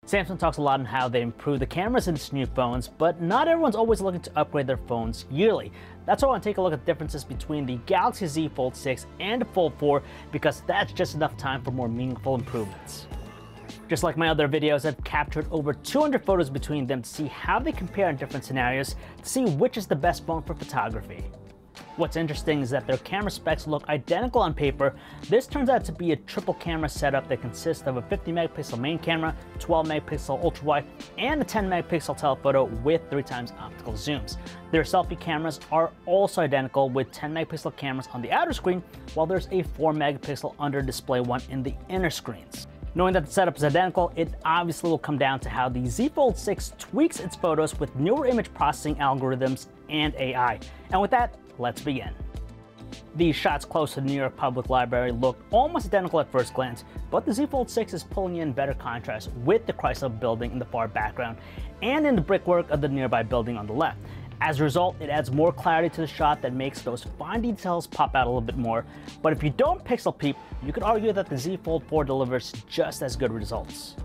Samsung talks a lot on how they improve the cameras in its new phones, but not everyone's always looking to upgrade their phones yearly. That's why I want to take a look at the differences between the Galaxy Z Fold 6 and the Fold 4, because that's just enough time for more meaningful improvements. Just like my other videos, I've captured over 200 photos between them to see how they compare in different scenarios, to see which is the best phone for photography. What's interesting is that their camera specs look identical on paper. This turns out to be a triple camera setup that consists of a 50 megapixel main camera, 12 megapixel ultra wide, and a 10 megapixel telephoto with 3x optical zooms. Their selfie cameras are also identical, with 10 megapixel cameras on the outer screen, while there's a 4 megapixel under display one in the inner screens. Knowing that the setup is identical, it obviously will come down to how the Z Fold 6 tweaks its photos with newer image processing algorithms and AI. And with that, let's begin. These shots close to the New York Public Library look almost identical at first glance, but the Z Fold 6 is pulling in better contrast with the Chrysler building in the far background and in the brickwork of the nearby building on the left. As a result, it adds more clarity to the shot that makes those fine details pop out a little bit more. But if you don't pixel peep, you could argue that the Z Fold 4 delivers just as good results.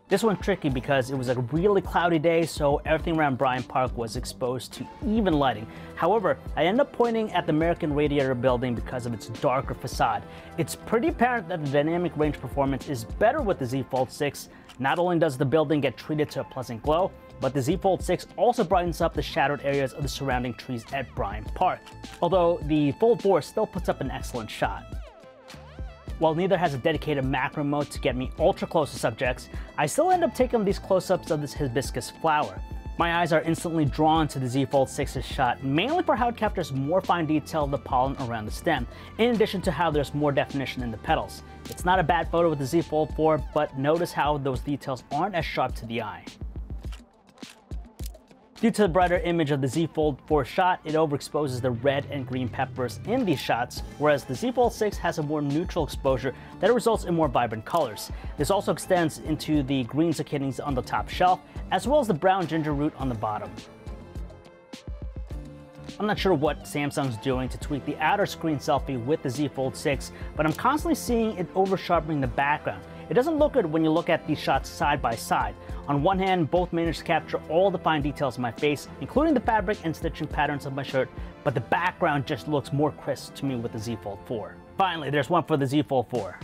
This one's tricky because it was a really cloudy day, so everything around Bryant Park was exposed to even lighting. However, I ended up pointing at the American Radiator building because of its darker facade. It's pretty apparent that the dynamic range performance is better with the Z Fold 6. Not only does the building get treated to a pleasant glow, but the Z Fold 6 also brightens up the shadowed areas of the surrounding trees at Bryant Park. Although the Fold 4 still puts up an excellent shot. While neither has a dedicated macro mode to get me ultra close to subjects, I still end up taking these close-ups of this hibiscus flower. My eyes are instantly drawn to the Z Fold 6's shot, mainly for how it captures more fine detail of the pollen around the stem, in addition to how there's more definition in the petals. It's not a bad photo with the Z Fold 4, but notice how those details aren't as sharp to the eye. Due to the brighter image of the Z Fold 4 shot, it overexposes the red and green peppers in these shots, whereas the Z Fold 6 has a more neutral exposure that results in more vibrant colors. This also extends into the green zucchinis on the top shelf, as well as the brown ginger root on the bottom. I'm not sure what Samsung's doing to tweak the outer screen selfie with the Z Fold 6, but I'm constantly seeing it over-sharpening the background. It doesn't look good when you look at these shots side by side. On one hand, both manage to capture all the fine details of my face, including the fabric and stitching patterns of my shirt, but the background just looks more crisp to me with the Z Fold 4. Finally, there's one for the Z Fold 4.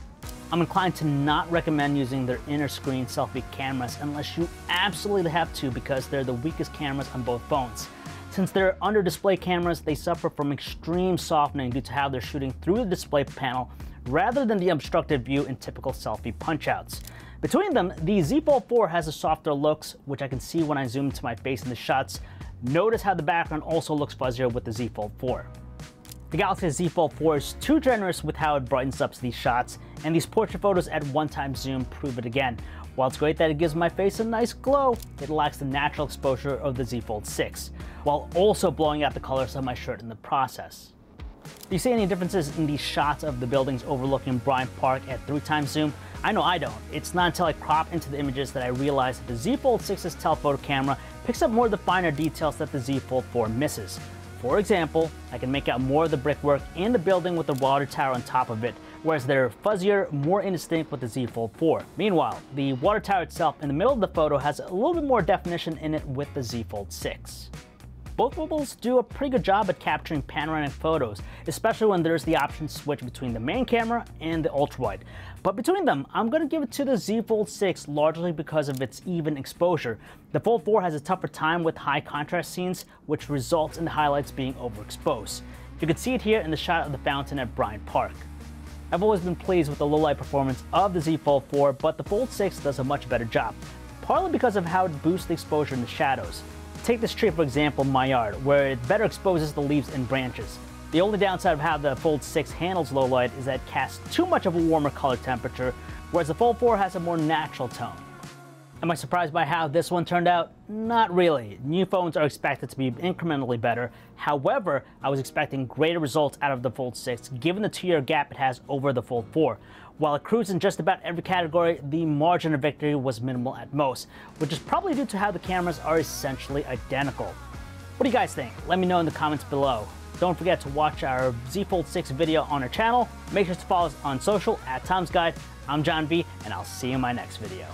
I'm inclined to not recommend using their inner screen selfie cameras unless you absolutely have to, because they're the weakest cameras on both phones. Since they're under display cameras, they suffer from extreme softening due to how they're shooting through the display panel rather than the obstructed view in typical selfie punch-outs. Between them, the Z Fold 4 has a softer looks, which I can see when I zoom into my face in the shots. Notice how the background also looks fuzzier with the Z Fold 4. The Galaxy Z Fold 4 is too generous with how it brightens up these shots, and these portrait photos at 1x zoom prove it again. While it's great that it gives my face a nice glow, it lacks the natural exposure of the Z Fold 6, while also blowing out the colors of my shirt in the process. Do you see any differences in these shots of the buildings overlooking Bryant Park at 3x zoom? I know I don't. It's not until I crop into the images that I realize that the Z Fold 6's telephoto camera picks up more of the finer details that the Z Fold 4 misses. For example, I can make out more of the brickwork in the building with the water tower on top of it, whereas they're fuzzier, more indistinct with the Z Fold 4. Meanwhile, the water tower itself in the middle of the photo has a little bit more definition in it with the Z Fold 6. Both mobiles do a pretty good job at capturing panoramic photos, especially when there's the option to switch between the main camera and the ultra-wide. But between them, I'm going to give it to the Z Fold 6 largely because of its even exposure. The Fold 4 has a tougher time with high contrast scenes, which results in the highlights being overexposed. You can see it here in the shot of the fountain at Bryant Park. I've always been pleased with the low-light performance of the Z Fold 4, but the Fold 6 does a much better job, partly because of how it boosts the exposure in the shadows. Take this tree for example in my yard, where it better exposes the leaves and branches. The only downside of how the Fold 6 handles low light is that it casts too much of a warmer color temperature, whereas the Fold 4 has a more natural tone. Am I surprised by how this one turned out? Not really. New phones are expected to be incrementally better. However, I was expecting greater results out of the Fold 6 given the 2-year gap it has over the Fold 4. While it cruised in just about every category, the margin of victory was minimal at most, which is probably due to how the cameras are essentially identical. What do you guys think? Let me know in the comments below. Don't forget to watch our Z Fold 6 video on our channel. Make sure to follow us on social @TomsGuide. I'm John B, and I'll see you in my next video.